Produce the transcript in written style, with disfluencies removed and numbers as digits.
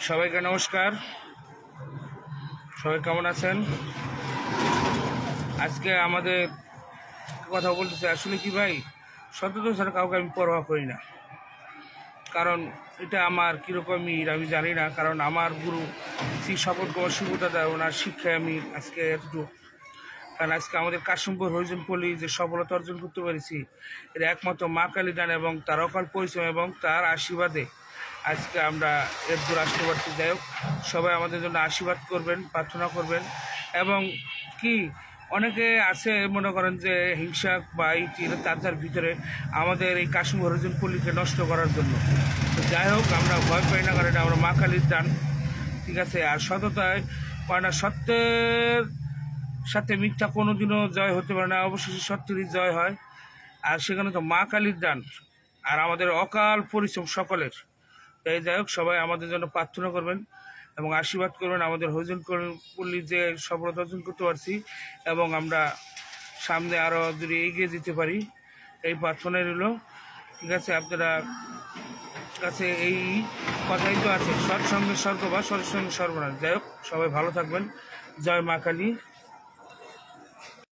সবাইকে নমস্কার। সবাই কেমন আছেন? আজকে আমাদের কথা বলতেছে আসলে কি ভাই, সততা ছাড়া কাউকে আমি পরোয়া করি না। কারণ এটা আমার কীরকমই আমি জানি না। কারণ আমার গুরু শ্রী শপথ কুমার সুব্রতা, ওনার শিক্ষায় আমি আজকে এতটুকু। কারণ আজকে আমাদের কাশিমপুর হরিজন পল্লী যে সফলতা অর্জন করতে পেরেছি, এর একমাত্র মা কালী দান এবং তার অকাল পরিশ্রম এবং তার আশীর্বাদে আজকে আমরা এর দূর আসতে পারছি। যাই হোক, সবাই আমাদের জন্য আশীর্বাদ করবেন, প্রার্থনা করবেন। এবং কি অনেকে আছে মনে করেন যে হিংসা বা এই তার ভিতরে আমাদের এই কাশিমপুর হরিজন পল্লীকে নষ্ট করার জন্য। তো যাই হোক, আমরা ভয় পাই না, কারণ এটা আমরা মা কালীর দান, ঠিক আছে। আর সততায় কারণ সত্যের সাথে মিথ্যা কোনোদিনও জয় হতে পারে না, অবশেষে সত্যেরই জয় হয়। আর সেখানে তো মা কালীর দান আর আমাদের অকাল পরিশ্রম সকলের। তাই যাই হোক, সবাই আমাদের জন্য প্রার্থনা করবেন এবং আশীর্বাদ করবেন আমাদের হরিজন পল্লী যে সফলতা অর্জন করতে পারছি এবং আমরা সামনে আরও যদি এগিয়ে যেতে পারি, এই প্রার্থনাই রইল, ঠিক আছে। আপনারা কাছে এই কথাই তো আছে, সৎসঙ্গে স্বর্গ বা সৎসঙ্গে সর্বনাশ। যাই হোক, সবাই ভালো থাকবেন। জয় মা কালী।